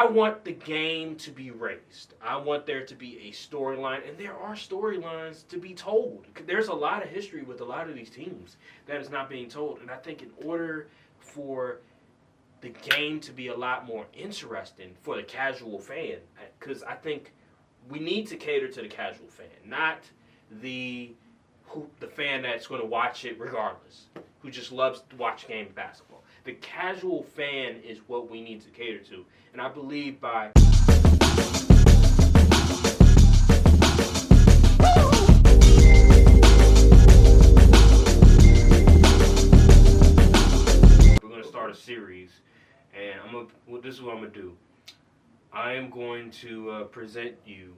want the game to be raised. I want there to be a storyline, and there are storylines to be told. There's a lot of history with a lot of these teams that is not being told, and I think in order for the game to be a lot more interesting for the casual fan, because I think we need to cater to the casual fan, not the fan that's going to watch it regardless, who just loves to watch game of basketball. The casual fan is what we need to cater to, and I believe by we're going to start a series, and this is what I'm going to do. I am going to present you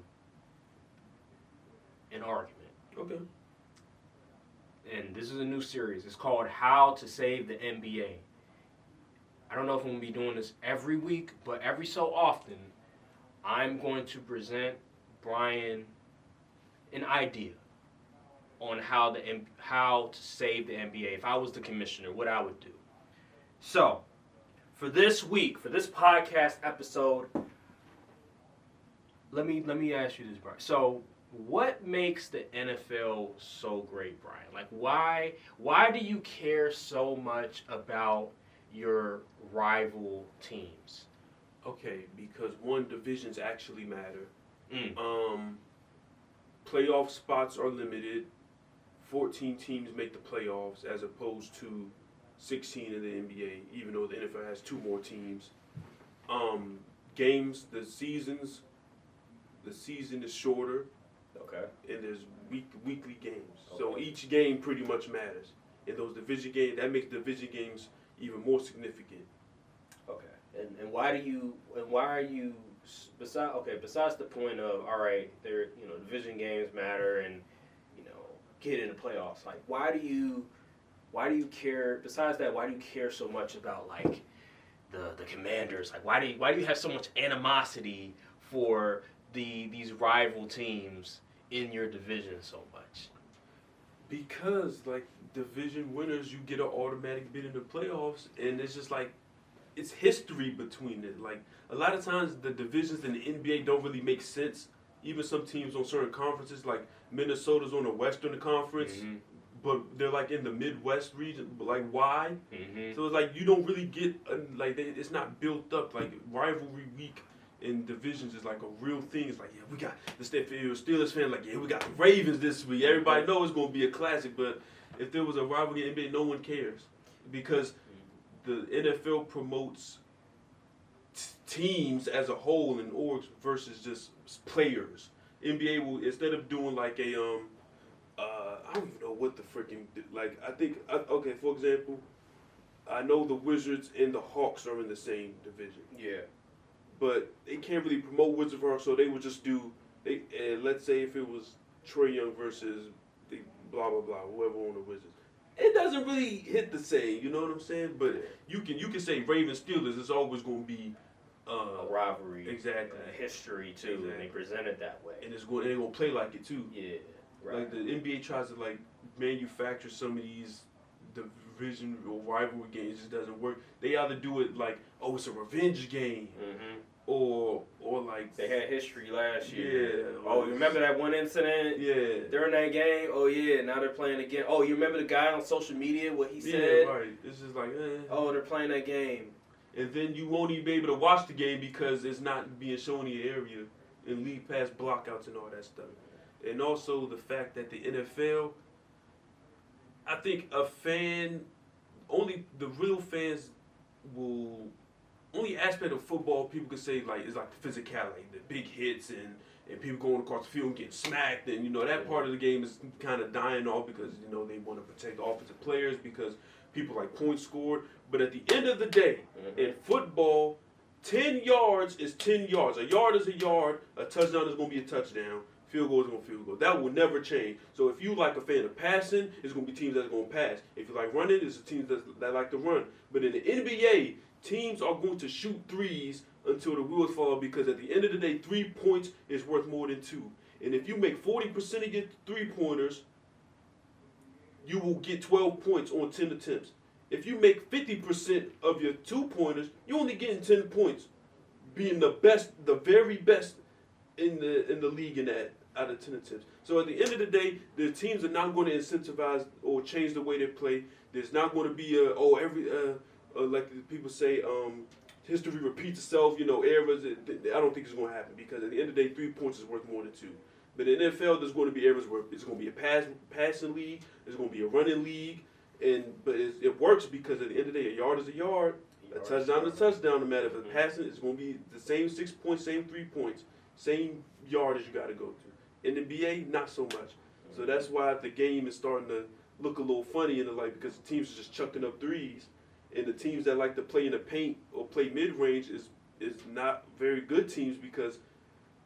an argument. Okay. And this is a new series. It's called How to Save the NBA. I don't know if I'm going to be doing this every week, but every so often, I'm going to present Brian an idea on how to save the NBA. If I was the commissioner, what I would do. So, for this week, for this podcast episode, let me ask you this, Brian. So, what makes the NFL so great, Brian? Like, why do you care so much about your rival teams? Okay, because one, divisions actually matter. Playoff spots are limited. 14 teams make the playoffs as opposed to 16 in the NBA, even though the NFL has 2 more teams. Games, the season is shorter. Okay. And there's weekly games. Okay. So each game pretty much matters. And those division games, that makes division games even more significant. Okay. And why are you besides the point of, all right, division games matter and get in the playoffs. Like, why do you care, besides that, why do you care so much about like the Commanders? Like, why do you have so much animosity for these rival teams in your division so much? Because, like, division winners, you get an automatic bid in the playoffs, and it's just like, it's history between it. Like, a lot of times the divisions in the NBA don't really make sense. Even some teams on certain conferences, like Minnesota's on the Western Conference, but they're like in the Midwest region. But like, why? So it's like you don't really get it's not built up. Like, rivalry week in divisions is like a real thing. It's like, yeah, we got the Steelers fan. Like, yeah, we got the Ravens this week. Everybody knows it's gonna be a classic. But if there was a rivalry in the NBA, no one cares because the NFL promotes teams as a whole and orgs versus just players. NBA will, instead of doing like a I don't even know what the freaking, like, okay, for example, I know the Wizards and the Hawks are in the same division. Yeah. But they can't really promote Wizards of Hawks, so they would just do, let's say if it was Trae Young versus the blah, blah, blah, whoever on the Wizards. It doesn't really hit the same, you know what I'm saying? But you can say Ravens Steelers, it's always going to be a rivalry, exactly, history too, exactly. And they present it that way, and they're gonna play like it too. Yeah, right. Like the NBA tries to like manufacture some of these division or rivalry games, it just doesn't work. They either do it like, oh, it's a revenge game, or like they had history last year. Yeah. Oh, you remember that one incident? Yeah. During that game? Oh yeah. Now they're playing again. Oh, you remember the guy on social media? What he said? Yeah, right. It's just like, oh, they're playing that game. And then you won't even be able to watch the game because it's not being shown in your area and league pass blockouts and all that stuff. And also the fact that the NFL, I think the real fans will, only aspect of football people can say like is like the physicality, the big hits and people going across the field and getting smacked, and that part of the game is kind of dying off because they want to protect the offensive players because people like points scored. But at the end of the day, in football, 10 yards is 10 yards. A yard is a yard. A touchdown is going to be a touchdown. Field goal is going to field goal. That will never change. So if you like a fan of passing, it's going to be teams that's going to pass. If you like running, it's teams that like to run. But in the NBA, teams are going to shoot threes until the wheels fall off because at the end of the day, 3 points is worth more than 2. And if you make 40% of your three-pointers, you will get 12 points on 10 attempts. If you make 50% of your two-pointers, you're only getting 10 points being the best, the very best in the league in that out of 10 attempts. So at the end of the day, the teams are not going to incentivize or change the way they play. There's not going to be like people say, history repeats itself. Errors. I don't think it's going to happen because at the end of the day, 3 points is worth more than 2. But in the NFL, there's going to be errors where it's going to be a passing league, there's going to be a running league, but it works because at the end of the day, a yard is a yard, a touchdown is a touchdown. No matter if it's passing, it's going to be the same 6 points, same 3 points, same yardage you got to go to. In the NBA, not so much. So that's why the game is starting to look a little funny in the light because the teams are just chucking up threes, and the teams that like to play in the paint or play mid range is not very good teams because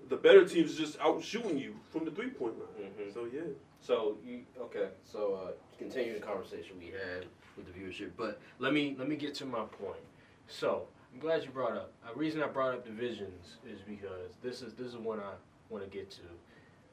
the better teams are just out shooting you from the 3-point line. Mm-hmm. So yeah. So continue the conversation we had with the viewership, but Let me get to my point. So I'm glad you brought up. The reason I brought up divisions is because this is one I want to get to.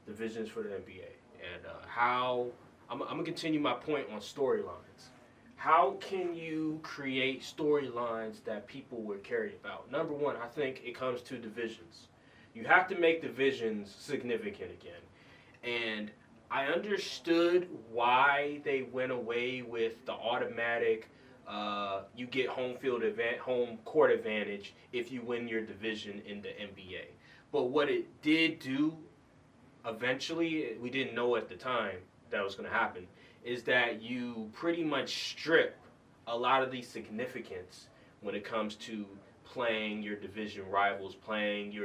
Divisions for the NBA and how I'm gonna continue my point on storylines. How can you create storylines that people would care about? Number one, I think it comes to divisions. You have to make divisions significant again. And I understood why they went away with the automatic you get home court advantage if you win your division in the NBA. But what it did do eventually, we didn't know at the time that was going to happen, is that you pretty much strip a lot of the significance when it comes to playing your division rivals, playing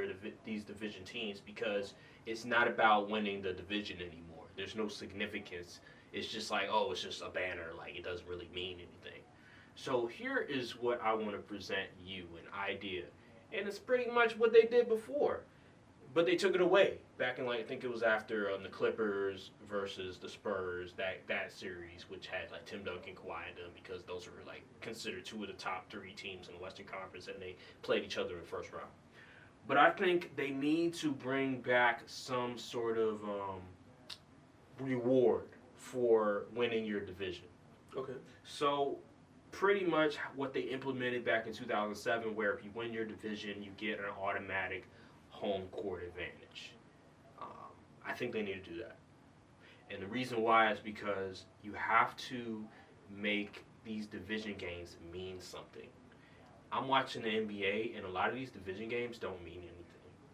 these division teams, because it's not about winning the division anymore. There's no significance. It's just like, oh, it's just a banner. Like, it doesn't really mean anything. So here is what I want to present you, an idea. And it's pretty much what they did before. But they took it away back in, I think it was after the Clippers versus the Spurs, that series, which had Tim Duncan, Kawhi in them, because those were considered 2 of the top 3 teams in the Western Conference, and they played each other in the first round. But I think they need to bring back some sort of reward for winning your division. Okay. So pretty much what they implemented back in 2007, where if you win your division, you get an automatic home court advantage. I think they need to do that. And the reason why is because you have to make these division games mean something. I'm watching the NBA, and a lot of these division games don't mean anything.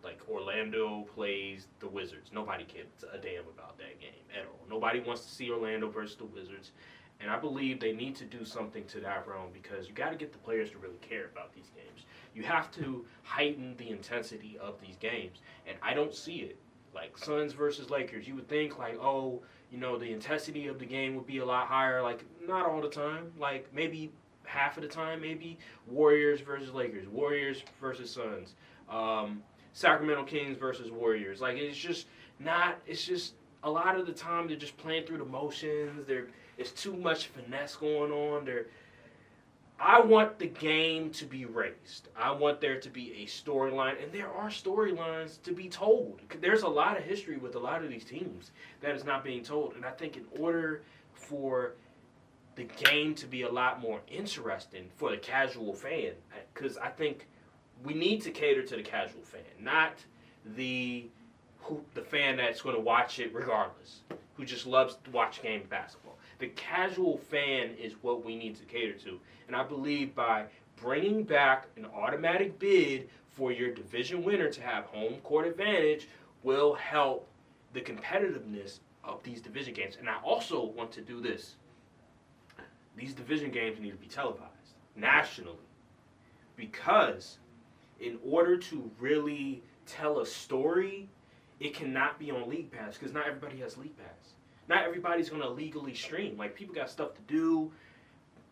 Like Orlando plays the Wizards. Nobody cares a damn about that game at all. Nobody wants to see Orlando versus the Wizards. And I believe they need to do something to that realm because you got to get the players to really care about these games. You have to heighten the intensity of these games. And I don't see it. Like Suns versus Lakers, you would think the intensity of the game would be a lot higher. Not all the time. Maybe half of the time, maybe. Warriors versus Lakers. Warriors versus Suns. Sacramento Kings versus Warriors. It's just a lot of the time they're just playing through the motions. It's too much finesse going on. I want the game to be raised. I want there to be a storyline, and there are storylines to be told. There's a lot of history with a lot of these teams that is not being told, and I think in order for the game to be a lot more interesting for the casual fan, because I think we need to cater to the casual fan, not the fan that's going to watch it regardless, who just loves to watch game basketball. The casual fan is what we need to cater to. And I believe by bringing back an automatic bid for your division winner to have home court advantage will help the competitiveness of these division games. And I also want to do this. These division games need to be televised nationally, because in order to really tell a story, it cannot be on League Pass, because not everybody has League Pass. Not everybody's going to legally stream. People got stuff to do,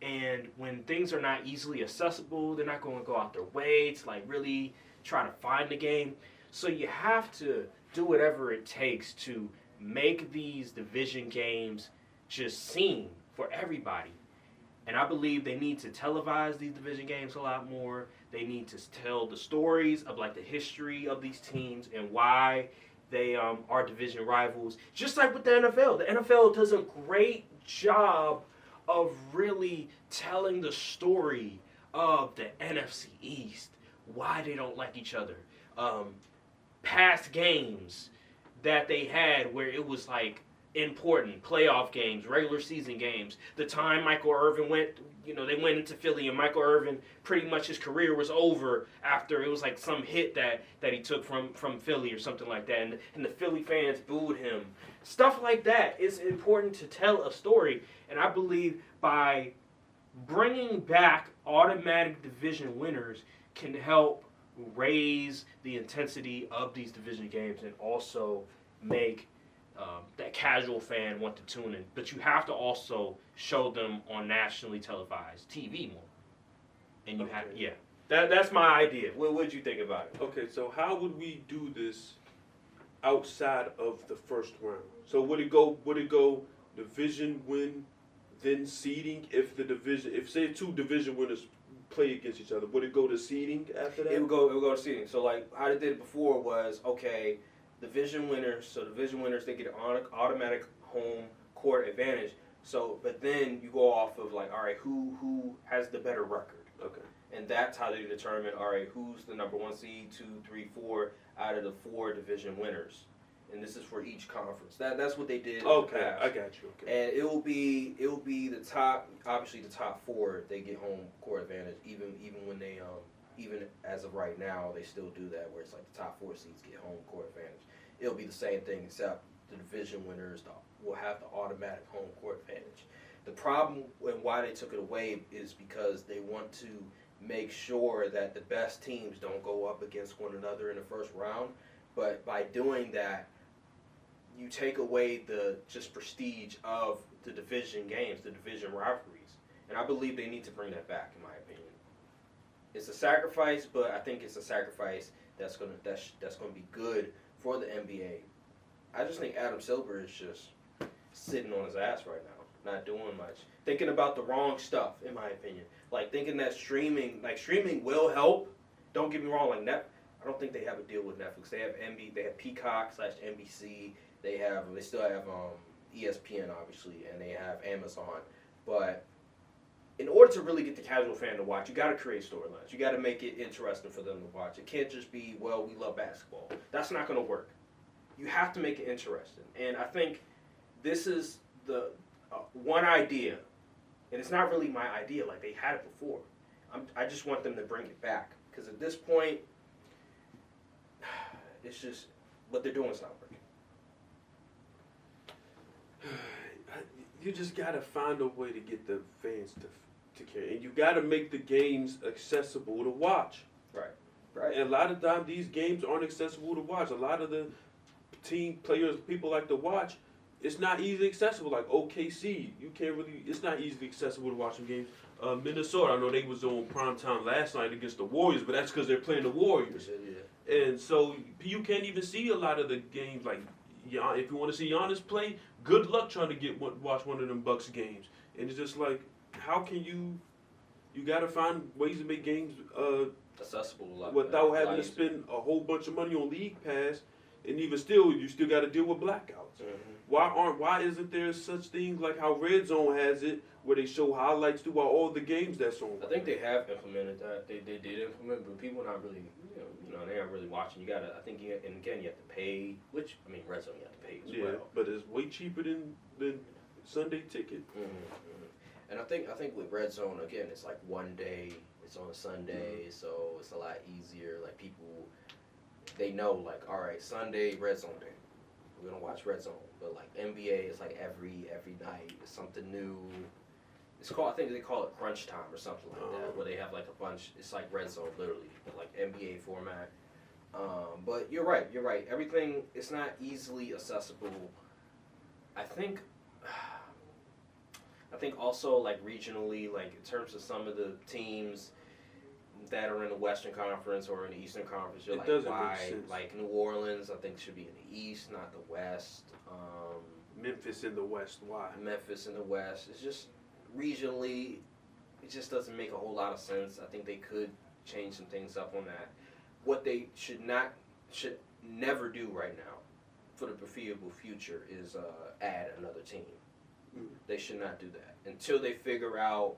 and when things are not easily accessible, they're not going to go out their way to really try to find the game. So you have to do whatever it takes to make these division games just seen for everybody. And I believe they need to televise these division games a lot more. They need to tell the stories of the history of these teams and why they are division rivals. Just like with the NFL. The NFL does a great job of really telling the story of the NFC East, why they don't like each other. Past games that they had where it was like important playoff games, regular season games. The time Michael Irvin they went into Philly, and Michael Irvin, pretty much his career was over after it was like some hit that he took from Philly or something like that, and the Philly fans booed him. Stuff like that. It's important to tell a story, and I believe by bringing back automatic division winners can help raise the intensity of these division games and also make that casual fan want to tune in. But you have to also show them on nationally televised TV more. And you have, that's my idea. What would you think about it? Okay, so how would we do this outside of the first round? So would it go division win, then seeding? If say two division winners play against each other, would it go to seeding after that? It would go to seeding. So like how they did it before was division winners. So division winners, they get an automatic home court advantage. So but then you go off of like, all right, who has the better record? Okay. And that's how they determine, all right, who's the number 1 seed, 2, 3, 4 out of the 4 division winners. And this is for each conference. That's what they did. Okay, I got you. Okay. And it will be the top, obviously the top 4, they get home court advantage. Even when they even as of right now, they still do that where it's like the top 4 seeds get home court advantage. It'll be the same thing except the division winners will have the automatic home court advantage. The problem and why they took it away is because they want to make sure that the best teams don't go up against one another in the first round. But by doing that, you take away the just prestige of the division games, the division rivalries. And I believe they need to bring that back, in my opinion. It's a sacrifice, but I think it's a sacrifice that's gonna be good for the NBA. I just think Adam Silver is just sitting on his ass right now, not doing much, thinking about the wrong stuff, in my opinion. Like thinking that streaming will help. Don't get me wrong, I don't think they have a deal with Netflix. They have Peacock / NBC. They still have ESPN obviously, and they have Amazon. But in order to really get the casual fan to watch, you got to create storylines. You got to make it interesting for them to watch. It can't just be, well, we love basketball. That's not going to work. You have to make it interesting. And I think this is the one idea, and it's not really my idea. Like they had it before. I just want them to bring it back because at this point, it's just what they're doing is not working. You just gotta find a way to get the fans to care, and you gotta make the games accessible to watch. Right. And a lot of times these games aren't accessible to watch. A lot of the team players people like to watch, it's not easily accessible. Like OKC, it's not easily accessible to watch some games. Minnesota, I know they was on primetime last night against the Warriors, but that's because they're playing the Warriors. Yeah. And so you can't even see a lot of the games. Like, if you want to see Giannis play, good luck trying to watch one of them Bucks games. And it's just like, how can you got to find ways to make games accessible without having to spend a whole bunch of money on League Pass, and even still, you still got to deal with blackouts. Mm-hmm. Why isn't there such things like how Red Zone has it, where they show highlights throughout all the games that's on? I think they have implemented that. They did implement, but people not really, they're not really watching. You have to pay, which Red Zone you have to pay as well. But it's way cheaper than Sunday ticket. And I think with Red Zone again, it's like one day. It's on a Sunday, so it's a lot easier. Like people, they know like, all right, Sunday Red Zone day. We're gonna watch Red Zone. But like NBA, it's like every night. It's something new. I think they call it crunch time or something like that, where they have like a bunch. It's like Red Zone literally, but like NBA format. But you're right. Everything, it's not easily accessible. I think also like regionally, like in terms of some of the teams that are in the Western Conference or in the Eastern Conference, you're like, why? Like New Orleans, I think should be in the East, not the West. Memphis in the West, why? Memphis in the West. It's just regionally, it just doesn't make a whole lot of sense. I think they could change some things up on that. What they should never do right now for the foreseeable future is add another team. They should not do that until they figure out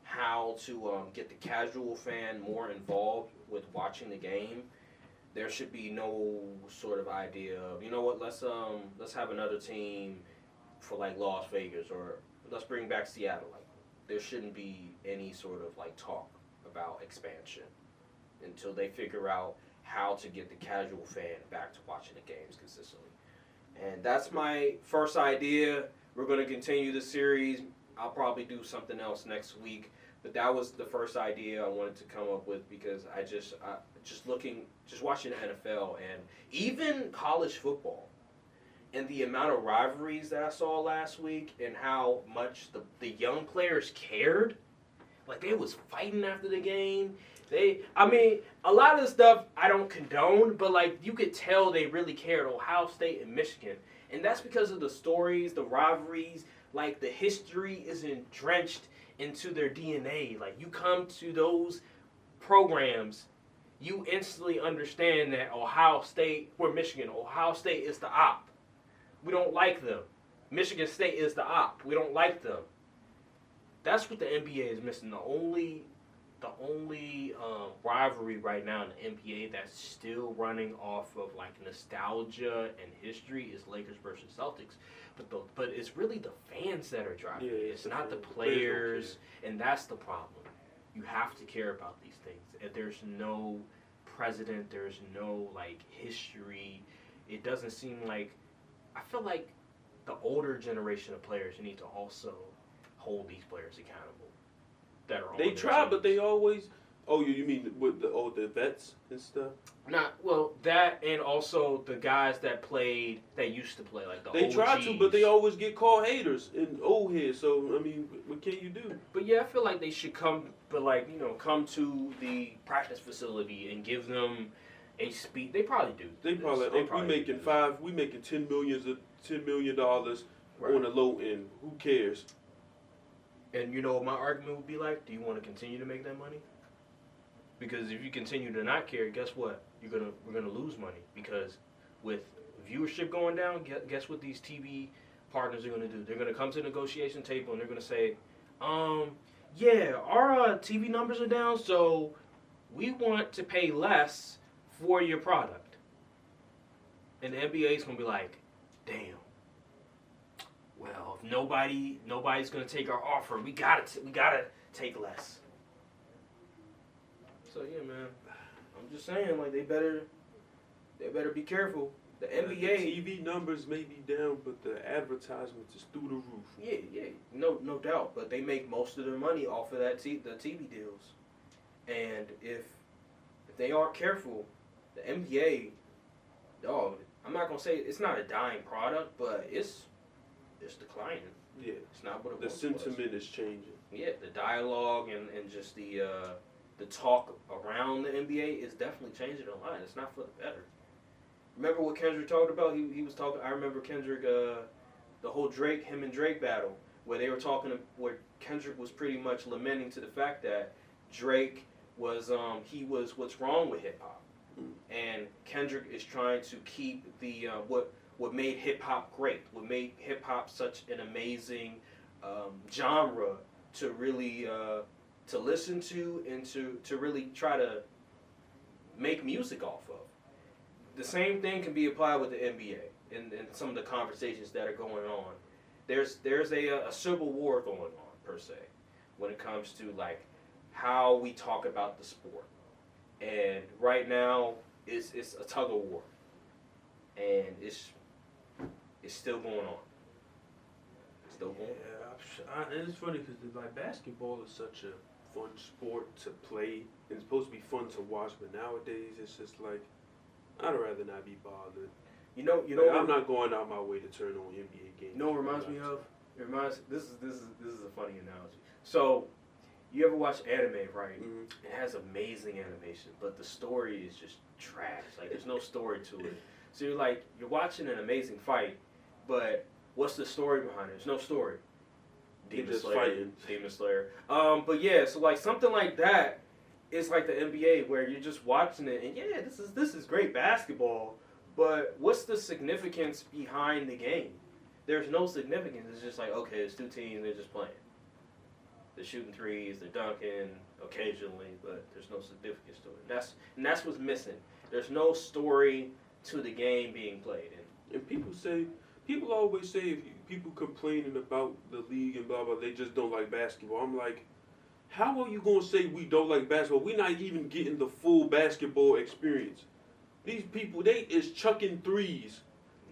how to get the casual fan more involved with watching the game, there should be no sort of idea of, you know what, let's have another team for like Las Vegas, or let's bring back Seattle. Like, there shouldn't be any sort of like talk about expansion until they figure out how to get the casual fan back to watching the games consistently. And that's my first idea. We're going to continue the series. I'll probably do something else next week, but that was the first idea I wanted to come up with, because I just watching the NFL and even college football, and the amount of rivalries that I saw last week, and how much the young players cared. Like, they was fighting after the game. A lot of the stuff I don't condone, but like, you could tell they really cared. Ohio State and Michigan. And that's because of the stories, the rivalries, like the history is drenched into their DNA. Like, you come to those programs, you instantly understand that Ohio State, we're Michigan. Ohio State is the op. We don't like them. Michigan State is the op. We don't like them. That's what the NBA is missing. The only rivalry right now in the NBA that's still running off of like nostalgia and history is Lakers versus Celtics. But it's really the fans that are driving it. It's not the players, and that's the problem. You have to care about these things. And there's no precedent. There's no like history. It doesn't seem like. I feel like the older generation of players need to also hold these players accountable. They try, but they always. Oh, you mean with the vets and stuff? That, and also the guys that used to play, like the They OGs. try to, but they always get called haters and old heads. So I mean, what can you do? But yeah, I feel like they should come to the practice facility and give them a speech. They probably do. We making $10 million on the low end. Who cares? And you know what my argument would be like? Do you want to continue to make that money? Because if you continue to not care, guess what? We're gonna lose money, because with viewership going down, guess what these TV partners are gonna do? They're gonna come to the negotiation table and they're gonna say, yeah, our TV numbers are down, so we want to pay less for your product. And the NBA is gonna be like, damn. Well, if nobody's gonna take our offer, we gotta take less. So yeah, man, I'm just saying, like, they better be careful. The NBA the TV numbers may be down, but the advertisements is through the roof. Yeah, no doubt. But they make most of their money off of the TV deals, and if they aren't careful, the NBA, dog, I'm not gonna say it's not a dying product, but it's declining. Yeah, it's not what it was. The sentiment was. is changing. Yeah, the dialogue and just the talk around the NBA is definitely changing a lot. It's not for the better. Remember what Kendrick talked about? He was talking. I remember Kendrick, the whole him and Drake battle, where they were talking, where Kendrick was pretty much lamenting to the fact that Drake was what's wrong with hip hop, and Kendrick is trying to keep the what made hip hop great, what made hip hop such an amazing genre to really to listen to and to really try to make music off of. The same thing can be applied with the NBA and some of the conversations that are going on. There's a civil war going on, per se, when it comes to like how we talk about the sport. And right now it's a tug of war, and it's still going on. It's still going on. Yeah, and it's funny because like basketball is such a fun sport to play, and it's supposed to be fun to watch, but nowadays it's just like, I'd rather not be bothered. You know. Like, I'm not going out my way to turn on NBA games. You know what reminds me of? This is a funny analogy. So, you ever watch anime, right? Mm-hmm. It has amazing animation, but the story is just trash. Like, there's no story to it. So you're watching an amazing fight, but what's the story behind it? There's no story. Demon Slayer. But yeah, so like something like that is like the NBA, where you're just watching it and yeah, this is great basketball, but what's the significance behind the game? There's no significance. It's just like, okay, it's two teams, they're just playing. They're shooting threes, they're dunking occasionally, but there's no significance to it. And that's what's missing. There's no story to the game being played. And people always say, if people complaining about the league and blah, blah, they just don't like basketball. I'm like, how are you going to say we don't like basketball? We're not even getting the full basketball experience. These people, they is chucking threes.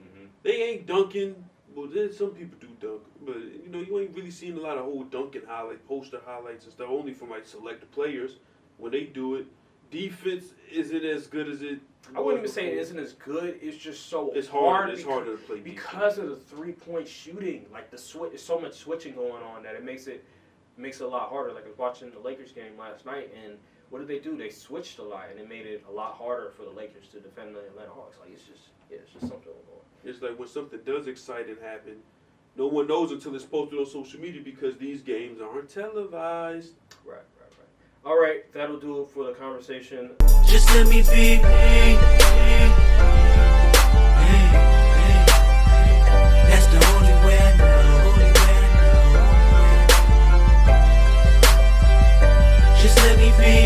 Mm-hmm. They ain't dunking. Well, some people do dunk, but you ain't really seen a lot of whole dunking poster highlights and stuff. Only from select players when they do it. Defense isn't as good as it. I wouldn't even say it isn't as good. It's just so it's hard. It's harder to play because of the 3-point shooting. Like there's so much switching going on that it makes it a lot harder. Like I was watching the Lakers game last night, and what did they do? They switched a lot, and it made it a lot harder for the Lakers to defend the Atlanta Hawks. Like it's just something going on. It's like when something does exciting happen, no one knows until it's posted on social media because these games aren't televised. Right. All right, that'll do it for the conversation. Just let me be.